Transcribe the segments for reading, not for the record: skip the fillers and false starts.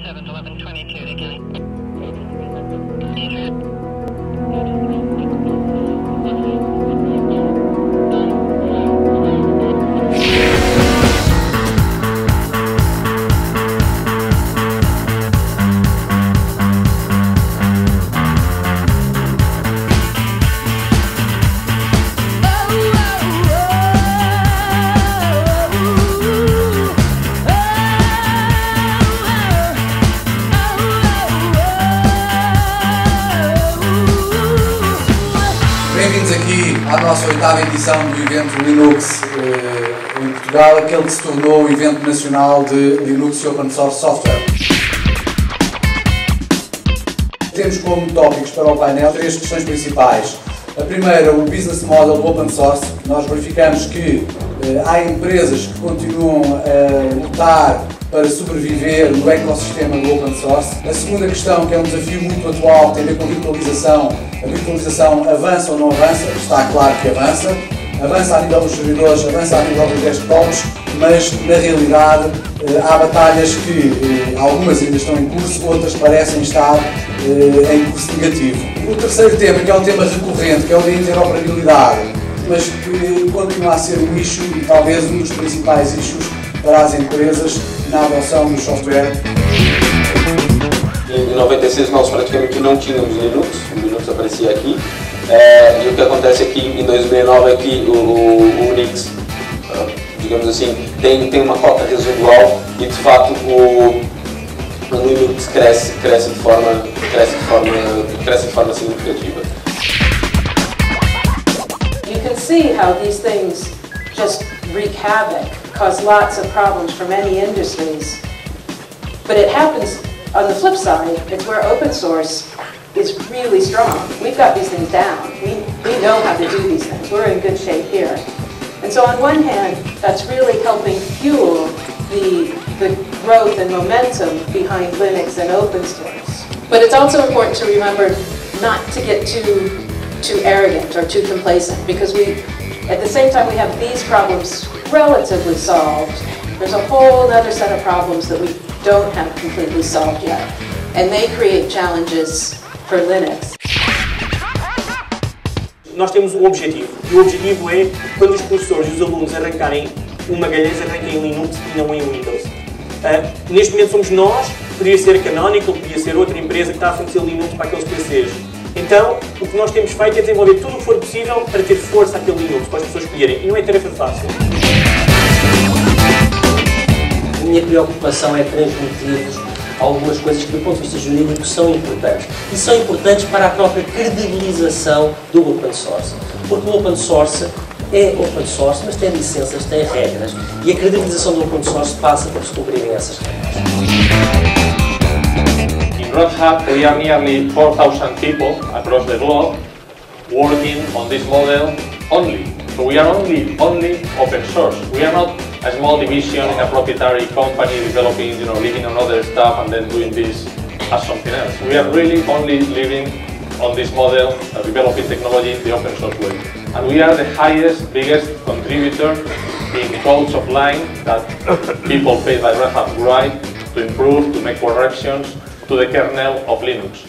1122 again. Bem-vindos aqui à nossa 8ª edição do evento Linux em Portugal, aquele que se tornou o evento nacional de Linux e Open Source Software. Temos como tópicos para o painel 3 questões principais. A primeira, o business model do Open Source. Nós verificamos que há empresas que continuam a lutar para sobreviver no ecossistema do Open Source. A segunda questão, que é um desafio muito atual, tem a ver com a virtualização. A virtualização avança ou não avança? Está claro que avança. Avança a nível dos servidores, avança a nível dos desktops, mas na realidade há batalhas que algumas ainda estão em curso, outras parecem estar em curso negativo. O terceiro tema, que é um tema recorrente, que é o da interoperabilidade, mas que continua a ser um issue e talvez um dos principais issues para as empresas na adoção do software. Em 96 nós praticamente não tínhamos Linux, o Linux aparecia aqui, e o que acontece aqui em 2009 é que o Unix, digamos assim, tem uma cota residual e de fato o Linux cresce de forma significativa. You can see how these things just wreak havoc, cause lots of problems for many industries. But it happens on the flip side, it's where open source is really strong. We've got these things down. We know how to do these things. We're in good shape here. And so on one hand, that's really helping fuel the growth and momentum behind Linux and open source. But it's also important to remember not to get too arrogant or too complacent, because at the same time we have these problems relatively solved, there's a whole other set of problems that we don't have completely solved yet, and they create challenges for Linux. Nós temos um objetivo, e o objetivo é, quando os professores e os alunos arrancarem uma Magalhães, arranquem em Linux e não em Windows. Neste momento somos nós, poderia ser a Canonical, poderia ser outra empresa que está a fornecer Linux para aqueles PCs. Então, o que nós temos feito é desenvolver tudo o que for possível para ter força aquele Linux, para as pessoas escolherem, e não é tarefa fácil. A minha preocupação é transmitir-vos algumas coisas que, do ponto de vista jurídico, são importantes. E são importantes para a própria credibilização do open source. Porque o open source é open source, mas tem licenças, tem regras. E a credibilização do open source passa por se cumprirem essas regras. In RodHub, we are nearly 4,000 people across the globe working on this model only. So we are only open source. We are not a small division in a proprietary company developing, living on other stuff and then doing this as something else. We are really only living on this model, developing technology in the open source way. And we are the biggest contributor in codes of line that people paid by Red Hat write to improve, to make corrections to the kernel of Linux.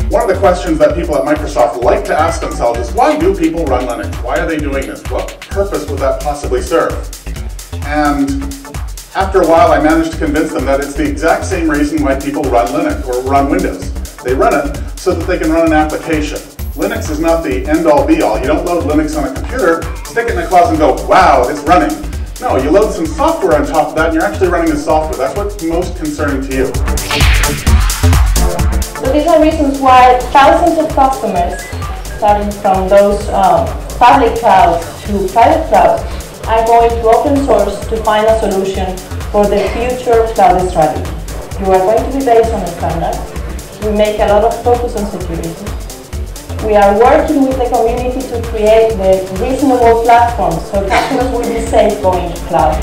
One of the questions that people at Microsoft like to ask themselves is, why do people run Linux? Why are they doing this? What purpose would that possibly serve? And after a while I managed to convince them that it's the exact same reason why people run Linux or run Windows. They run it so that they can run an application. Linux is not the end-all be-all. You don't load Linux on a computer, stick it in a closet and go, wow, it's running. No, you load some software on top of that and you're actually running the software. That's what's most concerning to you. So these are reasons why thousands of customers, starting from those public clouds to private clouds, are going to open source to find a solution for their future cloud strategy. You are going to be based on a standard. We make a lot of focus on security. We are working with the community to create the reasonable platforms so customers will be safe going to cloud.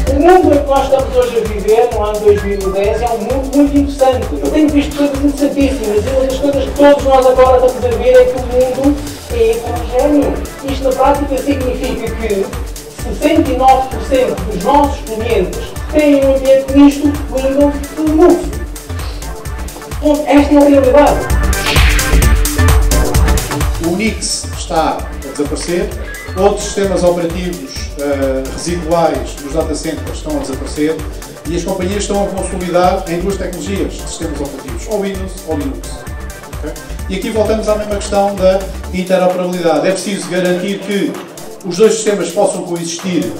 O mundo em que nós estamos hoje a viver, no ano 2010, é um mundo muito interessante. Eu tenho visto coisas interessantíssimas e uma das coisas que todos nós agora estamos a ver é que o mundo é heterogéneo. Isto na prática significa que 69% dos nossos clientes têm um ambiente misto Windows e Linux. Esta é a realidade. O Unix está a desaparecer, outros sistemas operativos residuais dos data centers estão a desaparecer e as companhias estão a consolidar em duas tecnologias de sistemas operativos, ou Windows ou Linux. Okay? E aqui voltamos à mesma questão da interoperabilidade. É preciso garantir que os dois sistemas possam coexistir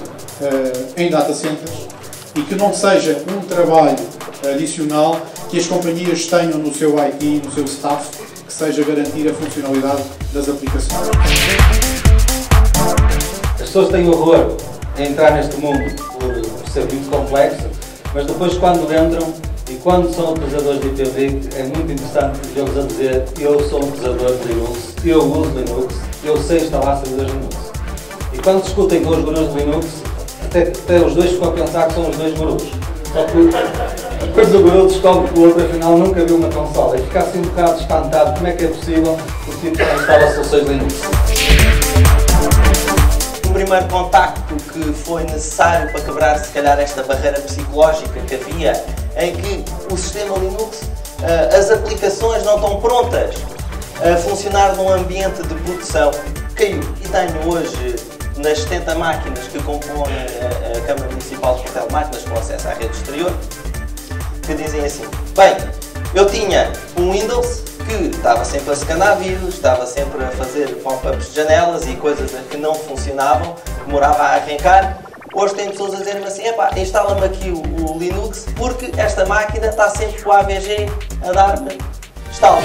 em data centers e que não seja um trabalho adicional que as companhias tenham no seu IT, no seu staff, que seja garantir a funcionalidade das aplicações. As pessoas têm horror em entrar neste mundo por ser muito complexo, mas depois quando entram e quando são utilizadores de IPv, é muito interessante vê-los a dizer: eu sou um utilizador de Linux, eu uso Linux, eu sei instalar servidores Linux. E quando discutem com os gurus de Linux, até os dois ficam a pensar que são os dois gurus. Só que depois o guru descobre que o outro afinal nunca viu uma consola e fica assim um bocado espantado como é que é possível o tipo que instala soluções Linux. O primeiro contacto que foi necessário para quebrar se calhar esta barreira psicológica que havia, em que o sistema Linux, as aplicações não estão prontas a funcionar num ambiente de produção, caiu. E tenho hoje nas 70 máquinas que compõem a Câmara Municipal de Portel, máquinas com acesso à rede exterior, que dizem assim: bem, eu tinha um Windows que estava sempre a scanar vírus, estava sempre a fazer pop-ups de janelas e coisas que não funcionavam, demorava a arrancar. Hoje tem pessoas a dizer-me assim: epá, instala-me aqui o Linux porque esta máquina está sempre com o AVG a dar-me instalo.